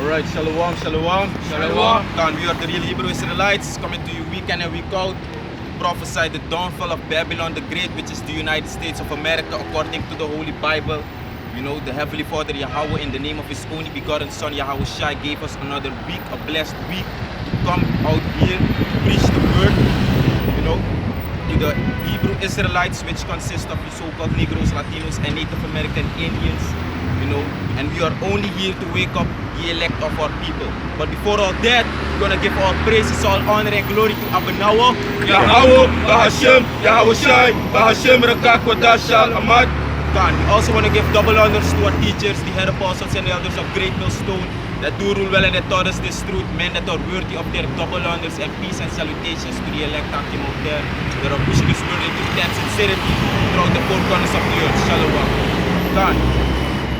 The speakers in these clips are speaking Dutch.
Alright, shalom, shalom, Shalom. God, we are the real Hebrew Israelites coming to you week in and week out. Prophesy the downfall of Babylon the Great, which is the United States of America, according to the Holy Bible. You know, the Heavenly Father Yahweh, in the name of His only begotten Son Yahweh Shai, gave us another week, a blessed week, to come out here to preach the word, you know, to the Hebrew Israelites, which consist of the so-called Negroes, Latinos, and Native American Indians, you know, and we are only here to wake up the elect of our people. But before all that, we're gonna give all praises, all honor and glory to Abanawa, Yahweh, Bahashem, Yahweh Shai, Bahashem, Rakak, Wadashal, Ahmad. God, we also want to give double honors to our teachers, the head apostles and the elders of Great Millstone, that do rule well and that taught us this truth, men that are worthy of their double honors, and peace and salutations to the elect that came out there, that are pushing this word into depth sincerity throughout the four corners of the earth. Shalom. God.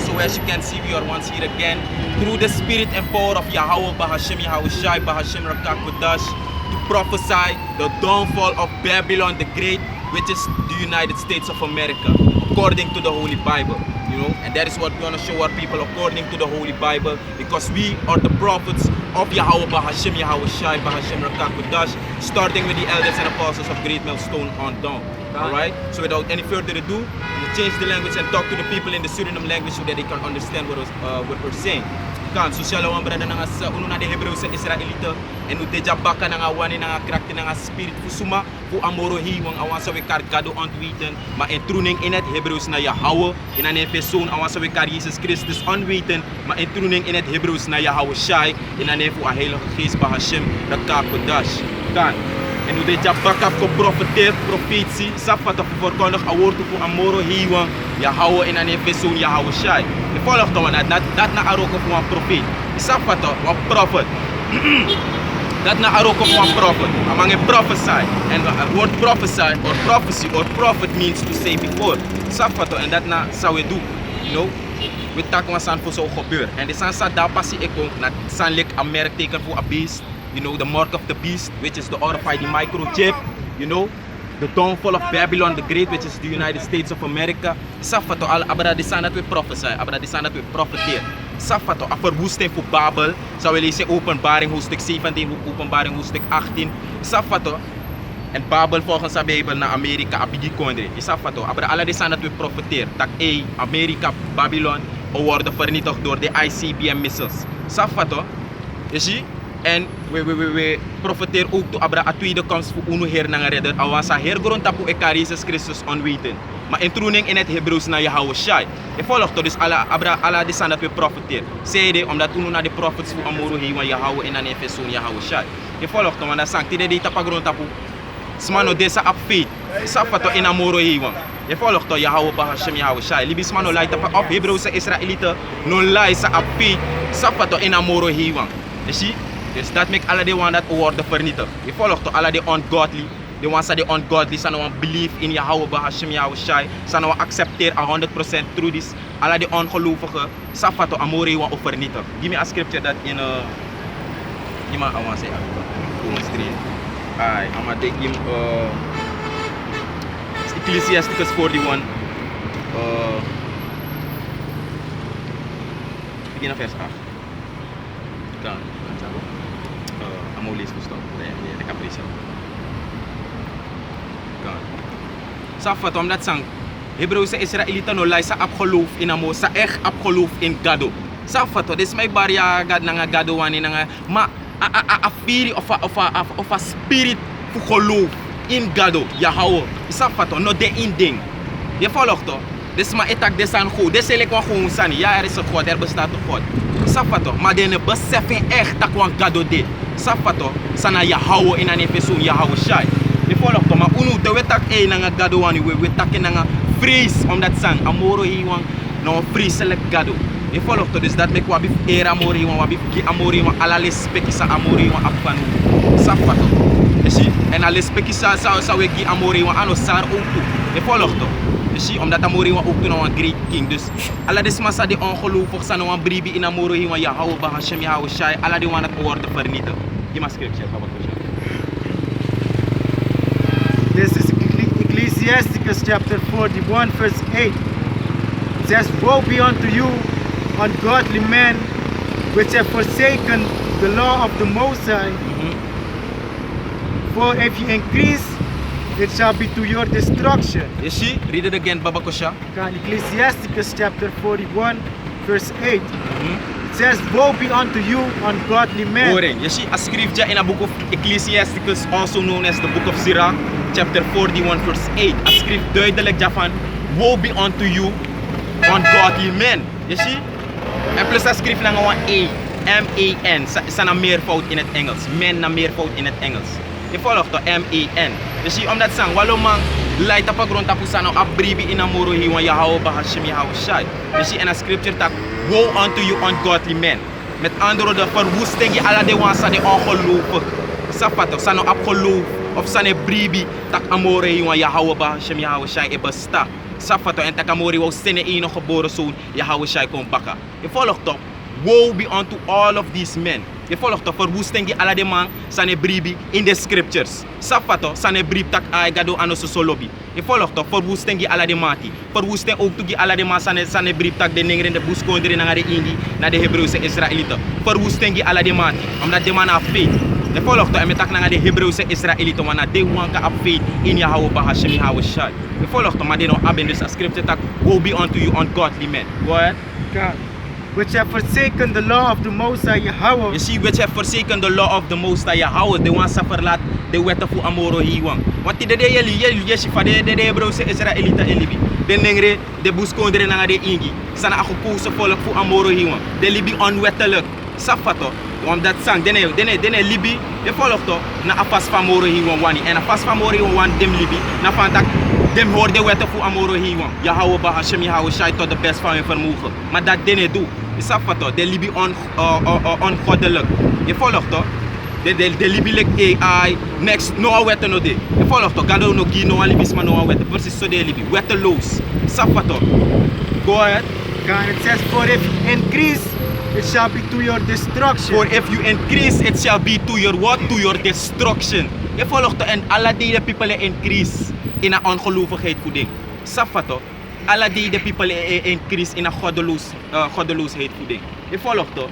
So as you can see, we are once here again through the spirit and power of Yahweh, Bahashem, Yahweh Shai, Bahashem, Rakak, Wadash, to prophesy the downfall of Babylon the Great, which is the United States of America, according to the Holy Bible, you know, and that is what we want to show our people according to the Holy Bible, because we are the prophets of Yahweh, Bahashem, Yahweh Shai, Bahashem, Rakak, Wadash, starting with the elders and apostles of Great Millstone on down. Alright, so without any further ado, we'll change the language and talk to the people in the Suriname language so that they can understand what we're saying. Kan, so shalom brada na nga sa uno na de Hebreo sa Israelita, and uteja baka na nga wani na nga krakte na nga spirit fusuma fu amoro hiwang awan sa wekar gado ontweten, ma intruning in het Hebreeuws na Yahweh, in an Efeson awan sa wekar Jesus Christus onweten, ma intruning in het Hebreeuws na Yahweh Shai, in an Efu a Heilige Geest Bahashem, Rakak Kodash. Kan, en hoe dit baka ko profeteer, profetie, safat of voorkondig a woord fu amoro hiwang, Yahweh in an Efeson Yahweh Shai. Je volgt dan dat na aroko voor een profeet. Safat een prophet. Dat na aroko voor een prophet. Among a prophesy. And the word prophesy or prophecy or prophet means to say before. Safato en dat na zou we doen. You know? We tak wat san voor zo gebeuren. En de san sa daar passie ik ook na san lik een merkteken voor een beest. You know, the mark of the beast, which is the RFID microchip. You know? The downfall of Babylon the Great, which is the United States of America. Safato al abra disan dat we prophesy, abra disan dat we profeteer. Safato a verwoesting voor Babel. Zou we lezen Openbaring hoofdstuk 17, Openbaring hoofdstuk 18. Safato en Babel volgens de Bijbel naar Amerika apigi kondre. Safato abra ala disan dat we profeteer. Tak Amerika, Babylon worden vernietigd door de ICBM missiles. Safato, je ziet? En we profiteren ook to abra a tweede komst voor uno heer na redder. Awasa heer grond tapu eka Jesus Christus onweten. Maar intruning in het Hebreeuws na Yahweh Shai. Je volgt dus ala disan dat we profiteren. Zeide omdat uno na de prophets voor amoro hei wan Yahweh in an Efeson Yahweh Shai. Je volgt want dat sang tide di tapa grond tapu. Smano desa ap faith. Safato in amoro hei wan. Je volgt to Yahweh Bahashem Yahweh Shai. Libis mano lai tapa op Hebreeuwse Israelite. Non lai sa ap faith. Safato in amoro hei wan. Je ziet? Dus dat maakt alle de one dat worden vernietigd. Je volgt toch alle de ungodly. De ones dat de ungodly zijn nou believe in Yahweh Bahashem Yahweh Shai. Zijn nou accepteer 100% through this. Alle de ongelovigen. Safato amore wan vernietigd. Give me a scripture that in iemand I want to say Romans 3. I'm gonna take him Ecclesiasticus 41. Begin of vers 8. Dan. Amo lees ko stop. De caprisa. Kan. Safat omdat sang Hebreeuwse Israelita no lai sa apgeloof in amo sa echt apgeloof in Gado. Safat dis may barya gad nga Gado wani nga ma a firi of a spirit fu geloof in Gado Yahweh. Safat no de inding. Je volgt toch? Dis maar etak desan goed. Dis elk wat gewoon san. Ja, er is een God, er bestaat een God. Safato, maar de beseffen echt dat we Gado de. Safato, sana Yahweh in an Efeson Yahweh Shai. Je volgt toch, maar unu te wetak na Gado wani we takken na vrees omdat sang amoro hiwan no vrees select Gado. Je volgt toch, dus dat mek wa bif era amoro hiwan wa bif ki amoro hiwan ala respect sa amoro hiwan afanu. Safato. Je zie, en ala respect sa we gi amoro hiwan ano sar ook. Je volgt toch. Dus omdat amoro hiwan ook nog een great king. Dus alla des massa de ongelovig zijn nog een bribi in amoro hiwan Yahweh Bahashem Yahweh Shai. Alla die want het worden vernietigd. Je mag scripture. This is Ecclesiasticus chapter 41 verse 8. It says, woe be unto you, ungodly men, which have forsaken the law of the Most High. For if you increase, it shall be to your destruction. You see? Read it again, Baba Kosha. Ecclesiasticus chapter 41, verse 8. It says, woe be unto you, ungodly men. Horen, you see, a scripture in a book of Ecclesiasticus, also known as the book of Sirach, chapter 41, verse 8. A script duidelijk daarvan, woe be unto you, ungodly men. You see? En plus dat schrift lang gewoon A, M-A-N. Is een meervoud in het Engels. Men na meervoud in het Engels. Je volgt toch M-A-N. Je ziet omdat zang, walo man, leidt op een grond tapu sano abribi in amoro hi wan Yahweh bahashim Yahweh shai. Je ziet in een scripture tak, woe unto you ungodly men. Met andere woorden, verwoesting je alle de wan sa de ongeloven. Sapato, sano abgeloof. Of sane bribi, tak amoro hi wan Yahweh bahashim Yahweh shai e besta. Safato en takamori wou sene ino geboren zoon Yahweh Shai kon baka. Je volgt toch, woe be unto all of these men. Je volgt toch, verwoesting die alle de man sane bribi in de scriptures. Safato, sane brib tak ay gado ano so solobi. Je volgt toch, verwoesting die alle de mati. Verwoesting ook toe die alle de man sane brib tak de ningeren de buskonderen naar de Indi, naar de Hebreeuwse Israëlieten. Verwoesting die alle de mati, omdat de man af faith. Je volgt toch, en met tak naar de Hebreeuwse Israëlieten, want de wanka af faith in Yahweh Bahashem Yahweh Shai. Je volgt toch, maar die nog abin dus a scripture tak, woe be unto you ungodly men. Go ahead. God, which have forsaken the law of the Most High Yahweh. You see, which have forsaken the law of the Most High Yahweh, they want to verlaat de wetten voor amoro hiwang. Want die de jullie yeshifa de Hebreeuwse Israëlieten elibi. De nengre de buskondere na de ingi. Sana gekozen volk voor amoro hiwang. De libi onwettelijk. Safato. Want dat sang dene libi de volgt toch na afas famoro hiwang wani. En afas famoro hiwang wan dem libi na van tak dem hoor de wetten voor amoro hiwang. Yahweh Bahashem Yahweh Shai tot de best van hun vermogen. Maar dat dene doe. Safato, de libi ongoddelijk. Je volgt toch? De libi like AI, next, no wetten no de. Je volgt toch? Gado no gi, no alibis maar no wetten. Precies zo de libi. Wetteloos. Safato. Go ahead. God, it says, for if you increase, it shall be to your destruction. For if you increase, it shall be to your what? To your destruction. Je volgt toch? En alle die de people increase in een ongelovigheid voeding. Safato. Alle die de people increase in een goddeloosheid voeding. Je volgt toch?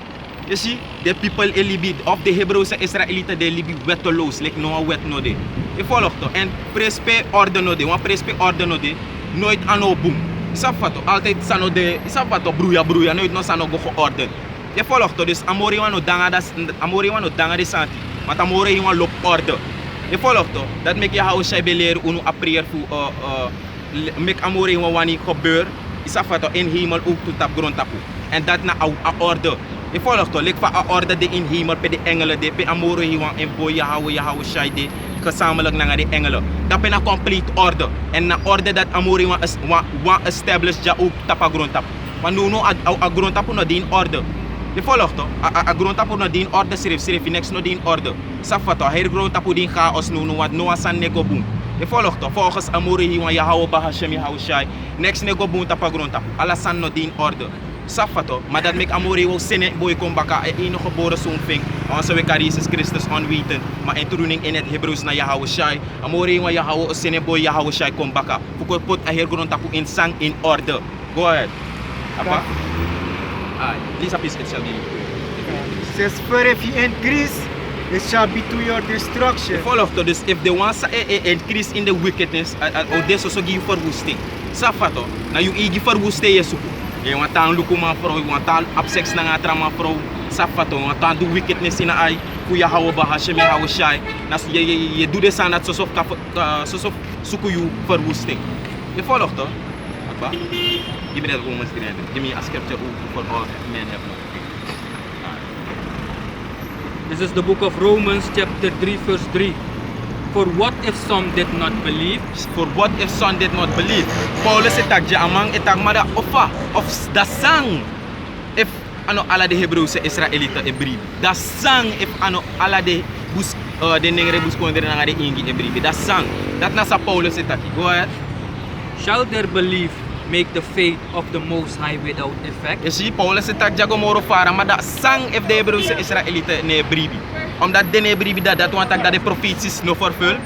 Je ziet, de people elibi, of de Hebreeuwse Israëlieten, de libi wetteloos, like no wet no de. Je volgt toch? En prespe orde no de, want prespe orde no de, nooit ano boom. Safato, altijd sano de, safato broeia, nooit no sano go geordend. Je volgt toch? Dus amori wano danga de santi, maar amori wano lop orde. Je volgt toch? Dat make je Yahweh Shai beleer unu a prayer voor mek amore wani gebeur isafato in hemel ook tot op grond tapu en dat na a orde je volgt toch lek van a orde de in hemel pe de engelen de pe amore hiwan en boy Yahweh Shai de gezamenlijk naar de engelen dat pe na complete orde en na orde dat amore wan establish ja ook tapa grond tapu want no a grond tapu no din orde je volgt toch a grond tapu no din orde serif next no din orde safato her grond tapu din chaos no wat no asan nego boom. Je volgt toch volgens amore hiwan Yahweh Bahashem Yahweh Shai. Next nego boom tapa grond tapu. Alasan no din orde. Safato, maar dat make amore wo sene boy kom baka e ino geboren zoon ving. Onze we Jesus Christus onwetend. Maar in toedoening in het Hebreeuws na Yahweh Shai. Amore hiwan Yahweh o sene boy Yahweh Shai kom baka. Fuko put a her grond tapu in sang in orde. Go ahead. Apa? Lisa please it shall be. It says, for if you increase, it shall be to your destruction. Volgt toch, dus if they want to increase in the wickedness, o deze so give verwoesting. Safato, na you igi verwoesting je suku. Je want aan luku man vrouw, je want aan absex na ngatra man vrouw. Safato, want aan do wickedness in ai, ku Yahweh Bahashem Yahweh Shai. Nas je doet de dat sosof suku you verwoesting. Je volgt toch? Akba? Give me that woman's grant. Give me a scripture for all men have no. This is the book of Romans chapter 3 verse 3. For what if some did not believe? For what if some did not believe? Paulus itak amang itak mada ofa of the sang. If ano ala de Hebreeuwse Israëlieten ebrief. The sang if ano ala de bus de nengre buskondere na de ingi ebrief. The sang. Dat na sa Paulus itak. Go ahead. Shall their belief make the faith of the Most High without effect? Je ziet Paulus itak jagomoro fara, maar dat sang if de Hebreeuwse Israëlieten ne ebrief. Omdat de nebribi dat want dat de profeties no vervul.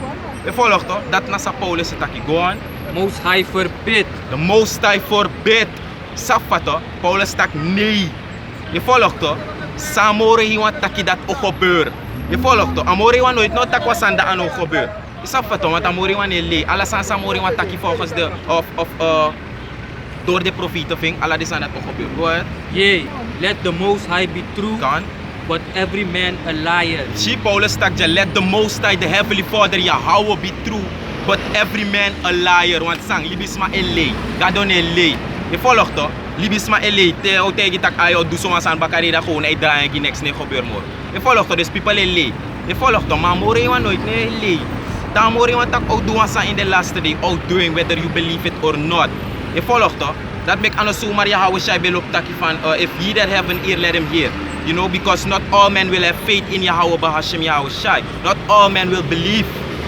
Je volgt toch? Dat na sa Paulus itaki. Go on. Most High forbid. The Most High forbid. Safato. Paulus tak nee. Je volgt toch? Samore hi want taki dat ook gebeur. Je volgt toch? Amore want nooit no tak was aan de ano gebeur. Je snapt het toch? Want Amore want nee. Alles aan Samore want taki volgens de door de profeten ving. Alla is aan dat ook gebeur. Go ahead. Yea, let the Most High be true, Kan. but every man a liar. Zie Paulus tak je let the most high the heavenly father Yahweh be true. But every man a liar. Want sang libisma LA. Gadon LA. Je volgt toch? Libisma LA. Te o tegi tak ayo do so san bakari da gewoon uit draaien die next ne gebeur mor. Je volgt toch? Dus people LA. Je volgt toch? Maar more want nooit ne LA. Dan more want tak ook doen san in the last day. Outdoing whether you believe it or not. Je volgt toch? Dat make ano so Maria Yahweh shai belop taki van if ye that have an ear let him hear. You know, because not all men will have faith in Yahweh Bahashem Yahweh shai. Not all men will believe.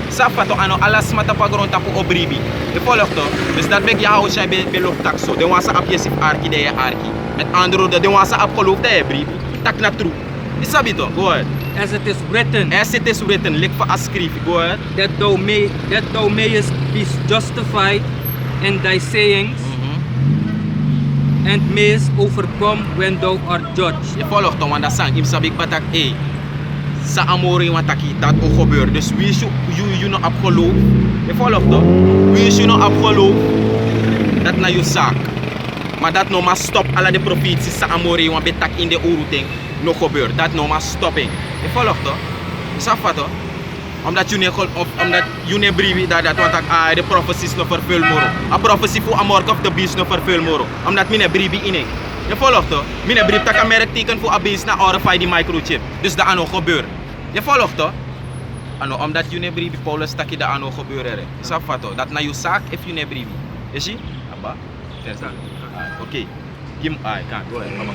Safato ano alas mata pagron tapu obribi. Je volgt toch? Dus dat make Yahweh shai belop tak so. De wasa ap yesif arki de arki. Met andere woorden, de wasa ap geloof de bribi. Tak na true. Is sabi toch? Go ahead. As it is written, As it is written, lik for askrif. Go ahead. that thou mayest be justified in thy sayings, and mayest overcome when thou art judged. Je volgt toch? Want dat sang. Im sabik batak sa amore want taki dat ook gebeurt. Dus wie is je nou op geloof? Je volgt toch? Wie is je nou op geloof? Dat naar je zaak. Maar dat nou maar stop alle de profeties sa amore want betak in de oorting nog gebeurt. Dat nou maar stopping. Je volgt toch? Is dat wat toch? Omdat je ne brieven dat want de profeties nog vervuld worden. A profetie voor Amork of the beast nog vervuld worden. Omdat mine brieven in. Je volgt toch? Mine brief tak een merkteken voor a beest na RFID microchip. Dus dat ano gebeurt. Je volgt toch? Ano, omdat je ne brieven Paulus tak je dat ano gebeuren. Is dat wat toch? Dat na je zaak if je ne brieven. Is je? Abba? Oké. Kim ai kan. Go ahead. Mama.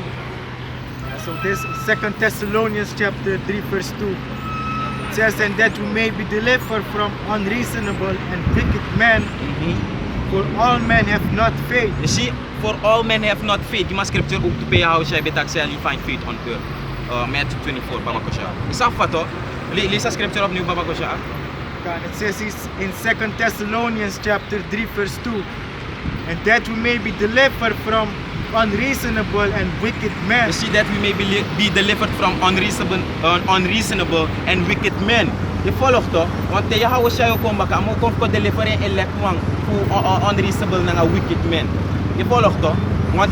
So this 2 Thessalonians chapter 3 verse 2. It says, and that we may be delivered from unreasonable and wicked men, for all men have not faith. You see, for all men have not faith. Die scripture ook te pay how shall betak say you find faith on earth. Matthew 24, Baba Kosha. Is dat wat toch? Lees de scripture opnieuw, Baba Kosha. It says in 2 Thessalonians chapter 3 verse 2, and that we may be delivered from unreasonable and wicked men. You see that we may be delivered from unreasonable and wicked men. Je volgt toch? Want de Yahweh shall come back. Amo kom ko deliver en elect one for unreasonable and a wicked men. Je volgt toch? Want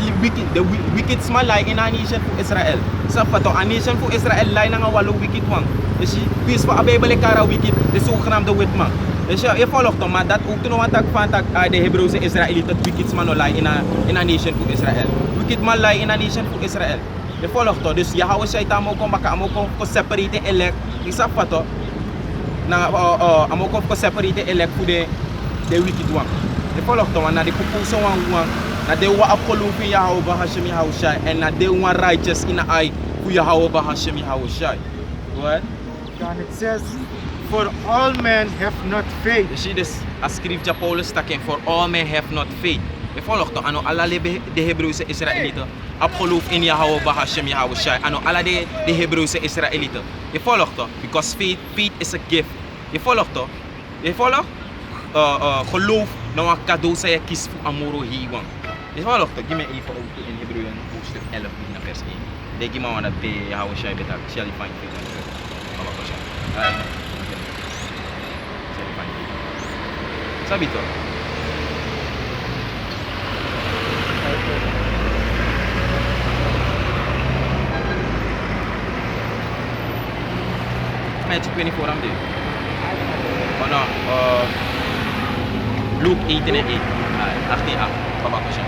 the wicked small lie in a nation for Israel. Safato, a nation for Israel lie na nga walo wicked one. Je zie, peace for a Bijbel kara wicked, de zogenaamde witman. Dus je volgt toch, maar dat ook toen want van de Hebreeuwse Israëlieten wicked man lie in a nation for Israel. Wicked man lie in a nation for Israel. Je volgt toch, dus Yahweh zei dat amo kom baka, amo kom ko separate elect. Ik safato. Na amo kom ko separate elect voor de wicked one. Je volgt toch, na de pupuso one. Na de wa apollo for Yahweh Bahashem Yahweh Shai and na de one righteous in a eye for Yahweh Bahashem Yahweh Shai. What? And it says, for all men have not faith. You see this, as scripture Paulus taken, for all men have not faith. Je volgt toch, ano alla de Hebreeuwse Israëlieten geloof in Yahweh Bahashem Yahweh Shai. Ano alla de Hebreeuwse Israëlieten. Je volgt toch, because faith is a gift. Je volgt toch? Je volgt? Geloof nou een cadeau zij je kiest voor amoro hiwan. Je volgt toch? Give me even ook in Hebreeën hoofdstuk 11 naar vers 1. They give me one that pay Yahweh Shai betak. Shall you find faith? Sabi to? Matthew 24 am day. Oh no, Luke 18 and 8. 18a, Baba ko siya.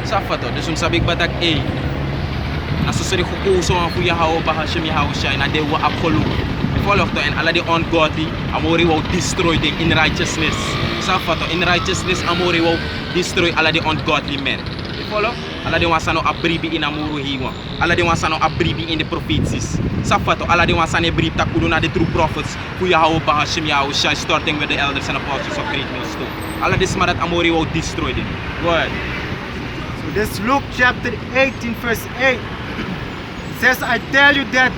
Safa to, dus sabi batak nasusuri kukuso ang kuya Yahweh Bahashem Yahweh Shai na dewa apkolu. Volgt en alle die ungodly, amori wou destroy them in righteousness. Safato, in righteousness, amori wou destroy alle die ungodly men. Je volgt? Alle die wasano abribi in amoro hiwa. Alle die wasano abribi in the prophecies. Safato, alle die wasane brief takudo na the true prophets. Kuya Yahweh Bahashem Yahweh Shai, starting with the elders and apostles of Great Millstone. Alle die smarat amori wou destroy them. Go ahead. So this Luke chapter 18 verse 8. It says, I tell you that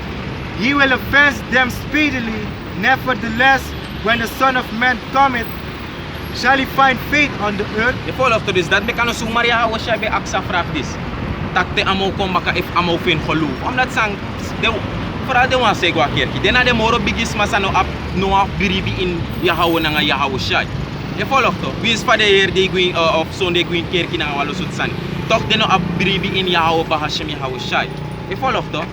he will avenge them speedily. Nevertheless, when the Son of Man cometh, shall he find faith on the earth? Je volgt dus dat me kan zo Maria was jij bij Aksa vraag dis. Dat de amo kom baka if amo fin geloof. Omdat sang vooral de wan segwa kerki. Dena de moro bigis masano ap no ap biribi in Yahweh nanga Yahweh shai. Je volgt toch? Wie is van de heer die gwin of zo'n die gwin kerki nanga walo sutsani. Toch de no ap biribi in Yahweh bahashem Yahweh shai. Je volgt toch?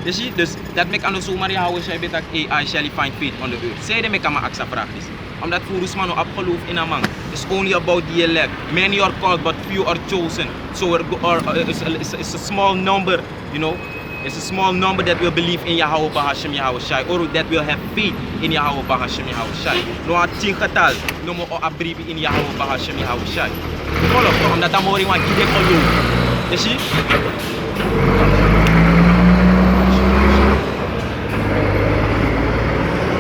Je ziet dus dat mek ano zomaar Yahweh shai betak I shall find faith on the earth. Zij de mek ama aksa vraag is. Omdat voor man op geloof in een man. It's only about the elect. Many are called but few are chosen. So it's a small number, you know. It's a small number that will believe in Yahweh Bahashem Yahweh Shai, or that will have faith in Yahweh Bahashem Yahweh Shai. No a 10 getal, no mo abribi in Yahweh Bahashem Yahweh Shai. Volg toch, omdat dan mori wan gide geloof. Je ziet?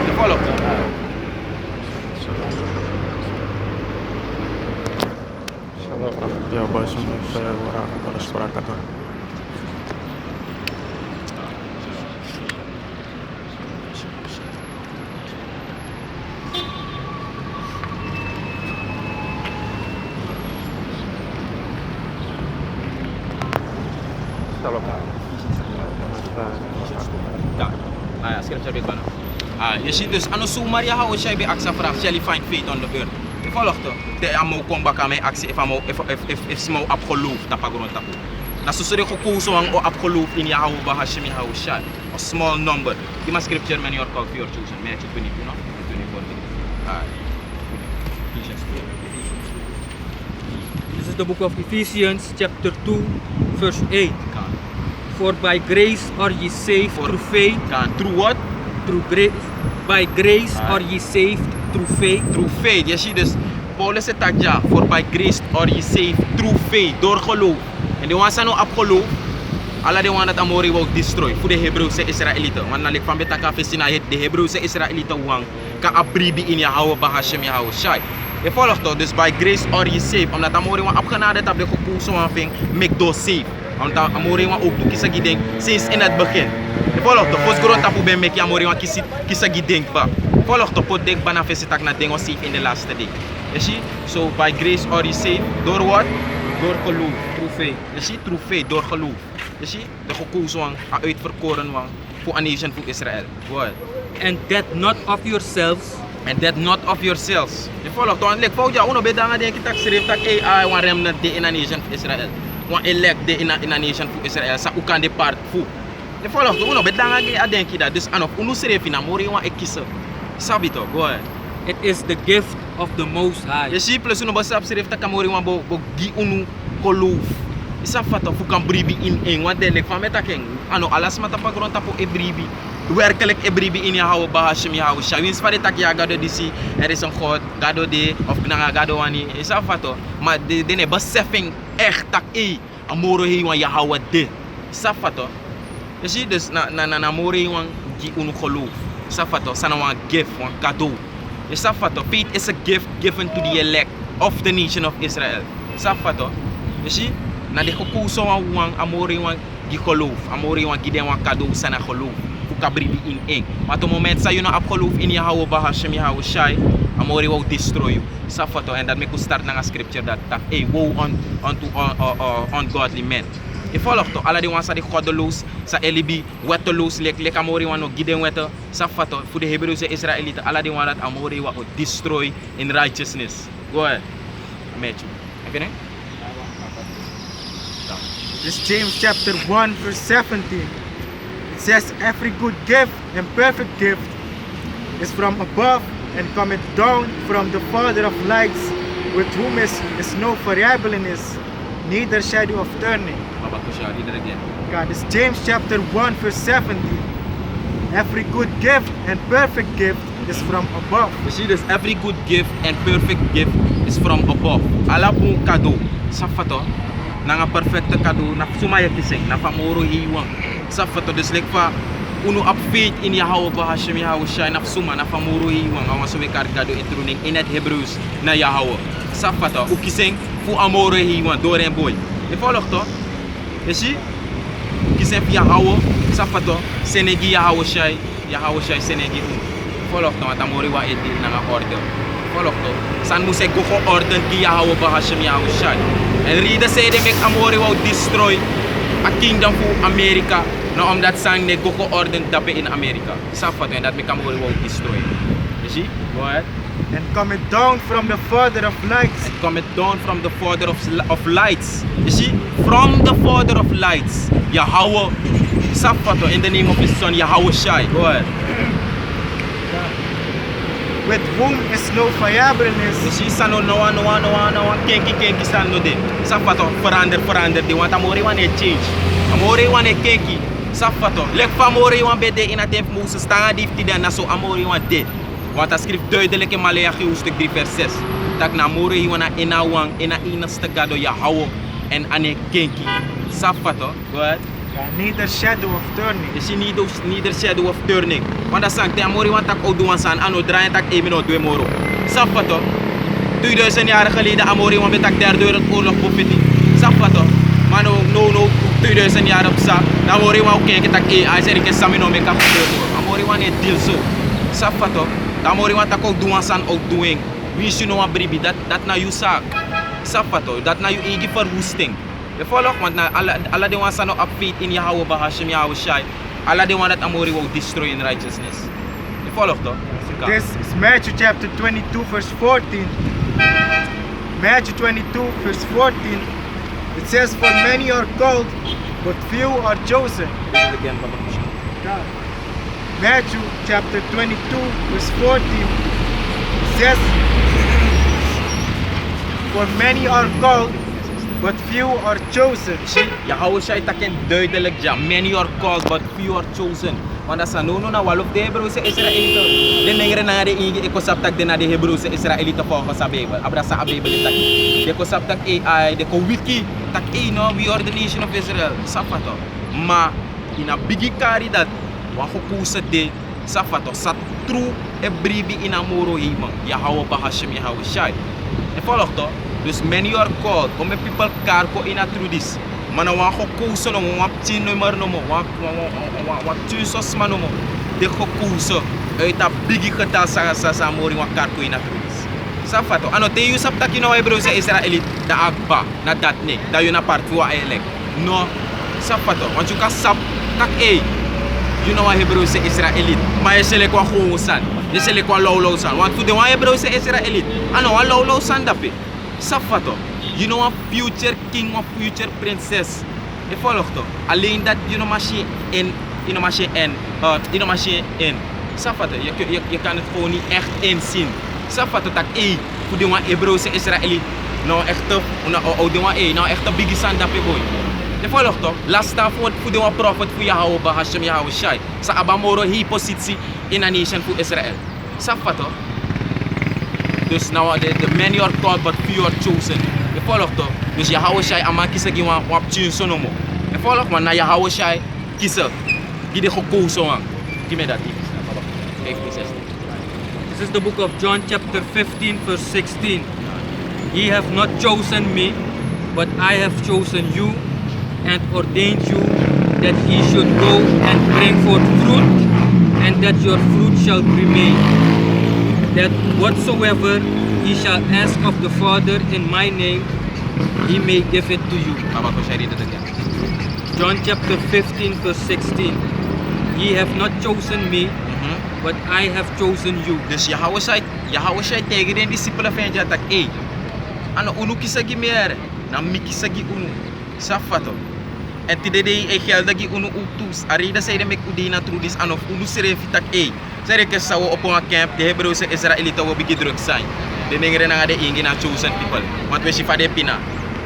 Je volgt toch? Ya basi saya orang pada sepakat. Salam. Ja, nou ja, scripture weet bijna. Je ziet dus, ano zomaar Yahweh Shai be aksa vraag, shall he find faith on the earth? Je volgt toch? De amo kom baka mij actie if small op geloof tapa grond tapu. Na so sore gekozen wang op geloof in Yahweh Bahashem Yahweh Shai. A small number. Die ma scripture man your call for your chosen. Matthew 22, no? 24. This is the book of Ephesians, chapter 2, verse 8. For by grace are ye saved through faith. Through what? Through grace. By grace are ye saved through faith. Through faith. Je ziet dus, Paulus zegt dat ja, for by grace are ye saved through faith, door geloof. En die wansa no op geloof, alla de wan dat amori wou destroy, voor de Hebreeuwse Israëlieten. Want nalik van betaka fesina het de Hebreeuwse Israëlieten wang, kan abribi in Yahweh Bahashem Yahweh Shai. Je volgt toch, dus by grace are ye saved, omdat amori wan opgenade tab de gekozen wan ving, make door save. Omdat amori wan ook toe kisa gideng, sinds in het begin. Je volgt toch, pos grond tapu ben meki amori wan kisa gideng ba. Volgt toch, pot dek bana fesitak na deng save in de laatste day. Je ziet, so by grace are ye saved, door wat? Door geloof. Through faith. Je ziet, through faith, door geloof. Je ziet, de gekozen wang, uitverkoren wang, voor een nation, voor Israël. What? And that not of yourselves, And that not of yourselves. Je volgt toch, like, fout ja, uno bedanga denk ik tak schreef tak AI wan remnant de in a nation voor Israël. Wan elect de in a nation voor Israël. Sa ukan de part voor. Je volgt toch, uno bedanga denk ik dat. Dus anof, uno schreef in a mori wan ekisse. Sabi toch, go ahead. it is the gift of the Most High. Je ziet plus uno basap schreef tak amori wan bo gi unu geloof. Isa fata fu kan bribi in want de like van metaking. Ano alas mata pagron tapo e bribi. Werkelijk e bribi in Yahweh Bahashem Yahweh Shai. Wins van de tak ja gado disi. Er is een God, gado de of nanga gado wani. Isa fata. Maar de ne beseffing echt tak amoro hi wan Yahweh de. Isa fata. Je ziet dus na mori wan gi unu geloof. Isa fata sana wan gift, wan cadeau. Isa fata. Faith is a gift given to the elect of the nation of Israel. Isa fata. Je ziet? Na de gekozen wan amori wan gi geloof. Amori wan gi den wan cadeau sana geloof. Kabribi in eng. Maar op het moment dat je nou geloof in Yahweh Bahashem Yahweh Shai, amori wou destroy you. Safato en dat me could start na scripture dat woe unto ungodly men. Je volgt toch, alle die wan sa die goddeloos, sa elibi, wetteloos, lek amori wan no giden wette. Safato, voor de Hebreeuwse Israëlieten, alle die wan dat amori wou destroy in righteousness. Go ahead. Met you. Heb je nee? This is James chapter 1 verse 17. It says, every good gift and perfect gift is from above and cometh down from the Father of lights, with whom is no variableness, neither shadow of turning. Baba Kusha, read it again. God, this is James chapter 1 verse 17. Every good gift and perfect gift is from above. You see this, every good gift and perfect gift is from above. Ala pong kado, sa fato, na nga perfecte kado, na sumaya kiseng, na famoro hiwang. Sa fato, dus like fa, uno up faith in Yahweh Bahashem Yahweh Shai, na suma, na famoro hiwang, awan suwe kargado itruning in het Hebrews na Yahweh. Sa fato, ukiseng, fu amoro hiwang, door en boy. Je volgt toch? Je zie? Ukiseng fi Yahweh, sa fato, senegi Yahweh Shai senegi un. Volgt toch, want amori wa edi na nga orde. Volgt toch? San moest ik go orden ki Yahweh Bahashem Yahweh Shai. En reden zei de mek amori wou destroy a kingdom voor Amerika. Nou omdat sang ne go orden dape in Amerika. Safato en dat me kan worden destroy. You see? Go ahead. And coming down from the Father of lights, And coming down from the Father of lights. You see? From the Father of lights. Yahweh. Safato in the name of his son Yahweh Shai. Go ahead. with whom is no variableness, Dus sa no kenki sta no de. Safato verander. Die want amore wan change. Amore wan kenki. Safato. Lek van amore wan bede in het tempo Moses stanga die dan na so amore wan de. Want dat schrift duidelijk in Maleachi hoofdstuk 3 vers 6. Dat na amore wan ina wang ina inaste gado Yahweh en ane kenki. Safato. Go ahead. neither shadow of turning. Je ziet neither shadow of turning. Want dat zegt, amori want tak oudu san ano draaien tak 1 minuut 2 moro. Safato. 2000 jaar geleden amori want tak derde wereldoorlog profeti. Safato. Maar no 2000 jaar op sa. Amori want kijken tak AI zeg ik samino me ka amori want het deal zo. Safato. Amori want tak oudu san outdoing. Wie je nou bribi dat na you sak. Safato. Dat na you egi verwoesting. Je volgt, want alle die want zijn op faith in Yahweh Bahashim Yahweh Shai. Alle die want dat amori will destroy in righteousness. Je volgt toch? This is Matthew chapter 22 verse 14. Matthew 22 verse 14. It says, for many are called, but few are chosen. Again, Matthew chapter 22 verse 14. It says, for many are called, but few are chosen. Yahweh Shai taken duidelijk ja. Many are called, but few are chosen. Want dat is no na wal of de Hebreeuwse Israëlieten. De nengere na de inge ekosap tak de na de Hebreeuwse Israëlieten volgens sa Bijbel. Abrasa a Bijbel tak. De ekosap tak AI, de ko wiki tak no we are the nation of Israel. Safato. Ma ina bigi kari dat wa kusa de safato sa true e bribi ina moro hima. Yahweh Bahashim Yahweh Shai. E volgt toch? Dus many are called, ome people karko ina through this. Mana wan ko kuso no wan tin nummer no mo wan tusos mano mo. De ko kuso uit a bigi getal sa mori wan karko ina through this. Safato, ano te you sap tak ino Hebreeuwse Israëliet da agba na dat ne, da you na part wa elek. No, safato, want you ka sap tak you know Hebreeuwse Israëliet. Maar je selek wan gewoon je selek wan low san. Want voor de wan Hebreeuwse Israëliet, ano wan low san dape. Safato, you know a future king of future princess. Je volgt toch? Alleen dat you know machine in. Safato, je kan het gewoon niet echt inzien. Safato tak voor de wan Hebreeuwse Israëliet. Nou echt nou echt een biggie san dape boy. Je volgt toch? Lasta voor de wan prophet voor Yahweh Bahashim Yahweh Shai. Sa abamoro hi positie in a nation voor Israël. Safato. Dus nou de many are called but few are chosen. Je volgt toch? Dus Yahweh Shai ama kisa gi wan tune so no mo. Je volgt maar na Yahweh Shai kisa. Gi de gekozen wan. Give me that. This is the book of John chapter 15 verse 16. Ye have not chosen me, but I have chosen you and ordained you that ye should go and bring forth fruit, and that your fruit shall remain. That whatsoever ye shall ask of the Father in my name, he may give it to you. John chapter 15 verse 16. Ye have not chosen me, but I have chosen you. Dus Yahweh Shai tegen de discipelen van je tak ano unu kisagi mere na mi kisagi unu safato en tidede e gelda gi unu utus arida sayde mek udina trudis ano unu serefi tak sere ke sawo opo nga camp de Hebreeuwse Israëlieten wo bigi druk sign de nengere na de ingi na chosen people want we shifa de pina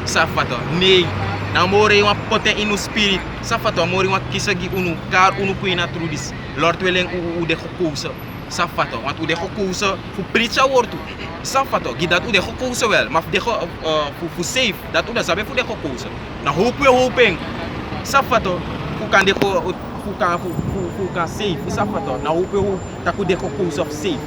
safato nee na more wa pote inu spirit safato more wa kisagi unu kar unu kuina trudis lord weleng u de gekozen safato want u de gekozen voor preacher wortu safato gi dat u de gekozen wel maar de voor safe dat u dat sabe voor de gekozen na hoping safato voor kan de voor kan safe safato na hope dat u de gekozen of safe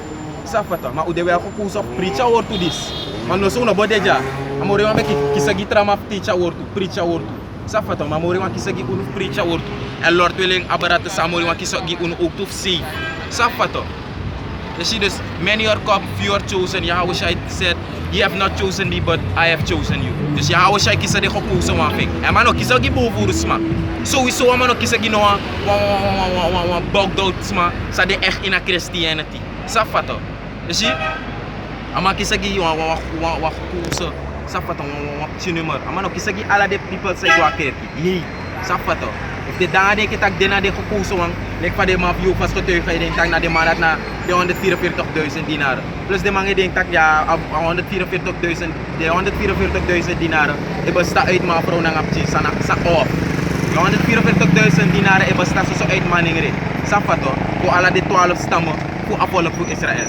safato maar u de wel gekozen of preacher wortu dis maar no so no bodeja amore wa meki kisagi trama teacher wortu preacher wortu safato maar amore wa kisagi unu preacher wortu en lord willing abarat sa amore wa kisagi unu ook to safe safato. You see this, many are called, few are chosen. Yahweh Shai said, ye have not chosen me, but I have chosen you. Dus je houdt je kiezen de gekozen man fik. En man ook kiezen die boven sma. Sowieso man ook kiezen die no wan bogdout sma. Sa de echt in a Christianity. Safato. Dus je, ama kiezen die wan gekozen. Safato wan nummer. Ama ook kiezen die alle de people say wa kerk. Nee. Safato. Of de daar denk ik dat de na de gekozen wan. Lek van de man view vast getuigen. Je denkt na de man dat na de 144.000 dinaren. Plus de man denkt dat ja 144.000 de 144.000 dinaren. Het bestaat uit man vrouw nang apje sa off. De 144.000 dinaren het bestaat zo uit man ingre. Safato. Voor alle de 12 stammen voor afvallen voor Israël.